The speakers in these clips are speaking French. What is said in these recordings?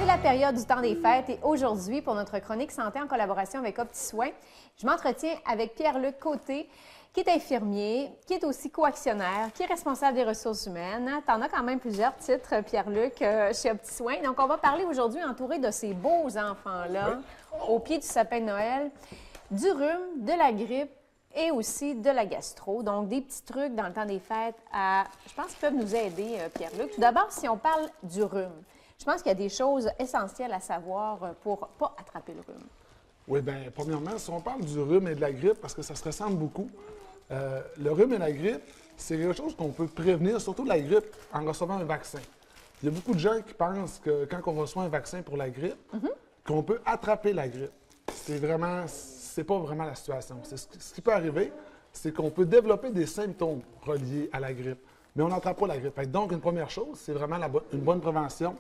la période du temps des fêtes et aujourd'hui, pour notre chronique santé en collaboration avec OptiSoin, je m'entretiens avec Pierre-Luc Côté, qui est infirmier, qui est aussi coactionnaire, qui est responsable des ressources humaines. Tu en as quand même plusieurs titres, Pierre-Luc, chez OptiSoin. Donc, on va parler aujourd'hui, entouré de ces beaux enfants-là, au pied du sapin de Noël, du rhume, de la grippe et aussi de la gastro. Donc, des petits trucs dans le temps des fêtes, je pense qu'ils peuvent nous aider, Pierre-Luc. Tout d'abord, si on parle du rhume, je pense qu'il y a des choses essentielles à savoir pour ne pas attraper le rhume. Oui, bien, premièrement, si on parle du rhume et de la grippe, parce que ça se ressemble beaucoup, le rhume et la grippe, c'est quelque chose qu'on peut prévenir, surtout la grippe, en recevant un vaccin. Il y a beaucoup de gens qui pensent que quand on reçoit un vaccin pour la grippe, qu'on peut attraper la grippe. C'est pas vraiment la situation. Ce qui peut arriver, c'est qu'on peut développer des symptômes reliés à la grippe, mais on n'attrape pas la grippe. Donc, une première chose, c'est vraiment une bonne prévention,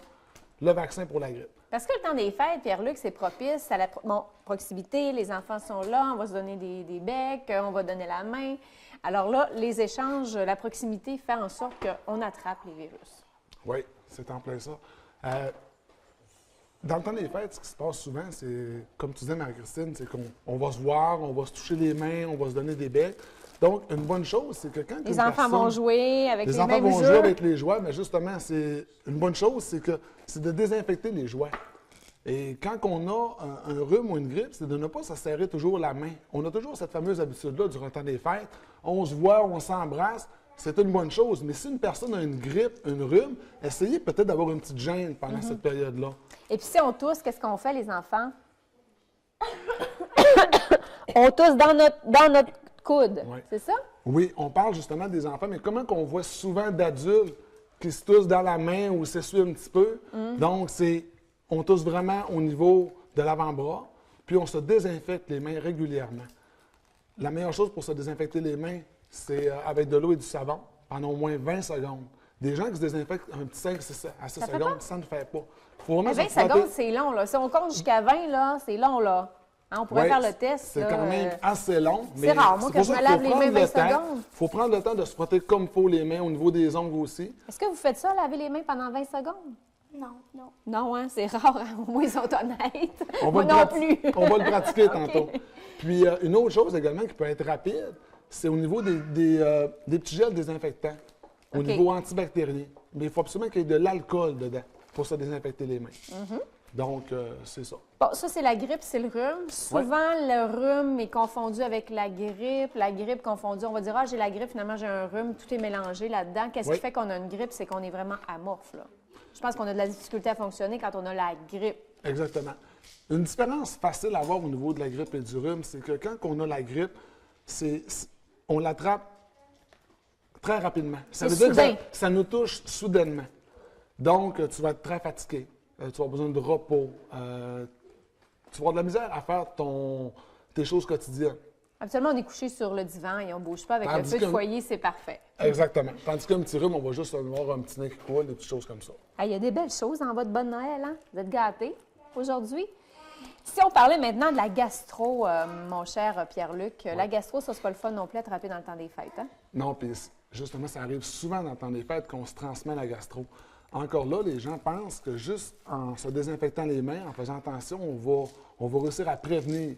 le vaccin pour la grippe. Parce que le temps des fêtes, Pierre-Luc, c'est propice à la proximité. Les enfants sont là, on va se donner des becs, on va donner la main. Alors là, les échanges, la proximité fait en sorte qu'on attrape les virus. Oui, c'est en plein ça. Dans le temps des fêtes, ce qui se passe souvent, c'est, comme tu disais, Marie-Christine, c'est qu'on va se voir, on va se toucher les mains, on va se donner des becs. Donc, une bonne chose, c'est que quand les enfants vont jouer avec les mêmes jeux. Les enfants vont jouer avec les jouets, mais justement, c'est une bonne chose, c'est de désinfecter les jouets. Et quand on a un rhume ou une grippe, c'est de ne pas se serrer toujours la main. On a toujours cette fameuse habitude-là durant le temps des fêtes. On se voit, on s'embrasse, c'est une bonne chose. Mais si une personne a une grippe, une rhume, essayez peut-être d'avoir une petite gêne pendant cette période-là. Et puis si on tousse, qu'est-ce qu'on fait, les enfants? On tousse dans notre coude, c'est ça? Oui, on parle justement des enfants, mais comment qu'on voit souvent d'adultes qui se toussent dans la main ou s'essuient un petit peu? Donc, on tousse vraiment au niveau de l'avant-bras, puis on se désinfecte les mains régulièrement. La meilleure chose pour se désinfecter les mains, c'est avec de l'eau et du savon pendant au moins 20 secondes. Des gens qui se désinfectent un petit 5 à 6 secondes, ça ne fait pas. Faut vraiment 20 secondes, c'est long, là. Si on compte jusqu'à 20, là, c'est long, là. Hein, on pourrait faire le test. C'est quand même assez long. C'est rare, moi, que je me lave les mains 20 secondes. Il faut prendre le temps de se frotter comme il faut les mains au niveau des ongles aussi. Est-ce que vous faites ça, laver les mains pendant 20 secondes? Non, non. Non, hein, c'est rare, hein? Au moins ils sont honnêtes. Moi non plus. On va le pratiquer tantôt. Puis une autre chose également qui peut être rapide, c'est au niveau des petits gels désinfectants, au niveau antibactérien. Mais il faut absolument qu'il y ait de l'alcool dedans pour se désinfecter les mains. Donc, c'est ça. Bon, ça, c'est la grippe, c'est le rhume. Souvent, le rhume est confondu avec la grippe confondue. On va dire, j'ai la grippe, finalement, j'ai un rhume, tout est mélangé là-dedans. Qu'est-ce qui fait qu'on a une grippe? C'est qu'on est vraiment amorphe, là. Je pense qu'on a de la difficulté à fonctionner quand on a la grippe. Exactement. Une différence facile à voir au niveau de la grippe et du rhume, c'est que quand on a la grippe, on l'attrape très rapidement. Ça veut dire que ça nous touche soudainement. Donc, tu vas être très fatigué. Tu vas avoir besoin de repos. Tu vas avoir de la misère à faire tes choses quotidiennes. Habituellement, on est couché sur le divan et on ne bouge pas. Avec le feu de foyer, c'est parfait. Exactement. Tandis qu'un petit rhume, on va juste avoir un petit nez qui coule, des petites choses comme ça. Il y a des belles choses dans votre bonne Noël, hein? Vous êtes gâtés aujourd'hui. Si on parlait maintenant de la gastro, mon cher Pierre-Luc, la gastro, ça, c'est pas le fun non plus à attraper dans le temps des fêtes, hein? Non, puis justement, ça arrive souvent dans le temps des fêtes qu'on se transmet la gastro. Encore là, les gens pensent que juste en se désinfectant les mains, en faisant attention, on va réussir à prévenir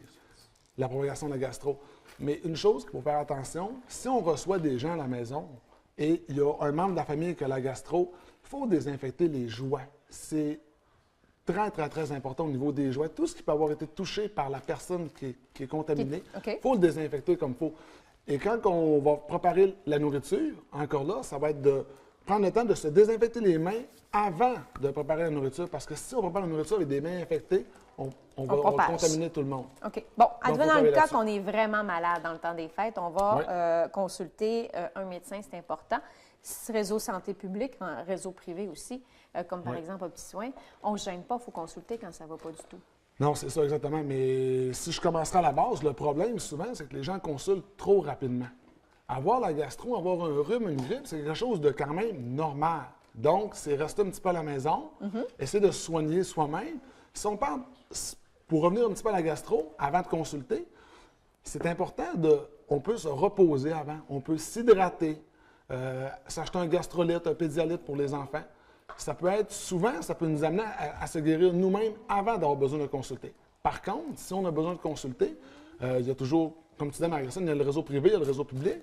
la propagation de la gastro. Mais une chose qu'il faut faire attention, si on reçoit des gens à la maison et il y a un membre de la famille qui a la gastro, il faut désinfecter les jouets. C'est très, très, très important au niveau des jouets. Tout ce qui peut avoir été touché par la personne qui est contaminée, il faut le désinfecter comme il faut. Et quand on va préparer la nourriture, encore là, ça va être de prendre le temps de se désinfecter les mains avant de préparer la nourriture. Parce que si on prépare la nourriture avec des mains infectées, on va contaminer tout le monde. OK. Bon, advenant le cas qu'on est vraiment malade dans le temps des fêtes, on va consulter un médecin, c'est important. Réseau santé publique, réseau privé aussi, comme par exemple OptiSoin, on ne se gêne pas, il faut consulter quand ça ne va pas du tout. Non, c'est ça exactement. Mais si je commencerai à la base, le problème souvent, c'est que les gens consultent trop rapidement. Avoir la gastro, avoir un rhume, une grippe, c'est quelque chose de quand même normal. Donc, c'est rester un petit peu à la maison, essayer de se soigner soi-même. Si on parle, pour revenir un petit peu à la gastro, avant de consulter, c'est important on peut se reposer avant, on peut s'hydrater, s'acheter un gastrolyte, un pédialyte pour les enfants. ça peut être souvent, ça peut nous amener à se guérir nous-mêmes avant d'avoir besoin de consulter. Par contre, si on a besoin de consulter, il y a toujours, comme tu disais, Marie-Christine, il y a le réseau privé, il y a le réseau public.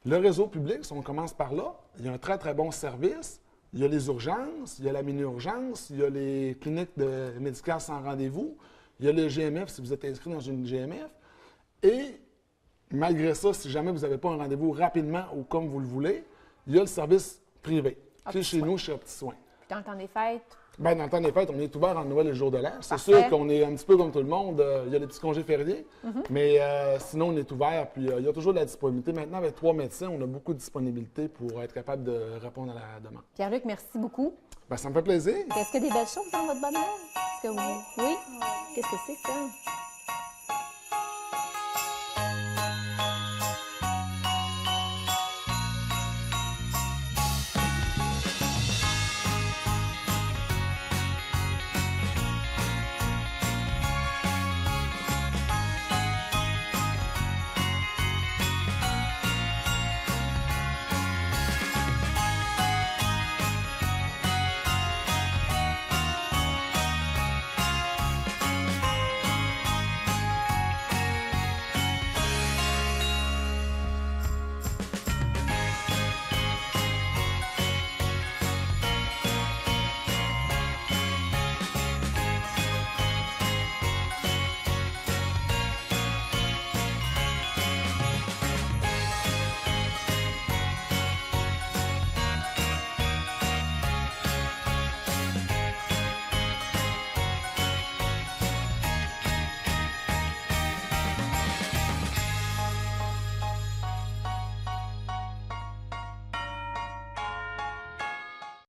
Le réseau public, si on commence par là, il y a un très, très bon service. Il y a les urgences, il y a la mini-urgence, il y a les cliniques médicales sans rendez-vous, il y a le GMF si vous êtes inscrit dans une GMF. Et malgré ça, si jamais vous n'avez pas un rendez-vous rapidement ou comme vous le voulez, il y a le service privé. Puis chez nous, chez Opti Soin. Puis dans le temps des fêtes? Bien, dans le temps des fêtes, on est ouvert en Noël et le jour de l'an. C'est Parfait. sûr qu'on est un petit peu comme tout le monde. Il y a les petits congés fériés, mais sinon, on est ouvert. Puis il y a toujours de la disponibilité. Maintenant, avec 3 médecins, on a beaucoup de disponibilité pour être capable de répondre à la demande. Pierre-Luc, merci beaucoup. Bien, ça me fait plaisir. Est-ce qu'il y a des belles choses dans votre bonheur? Est-ce que vous... Oui? Qu'est-ce que c'est ça?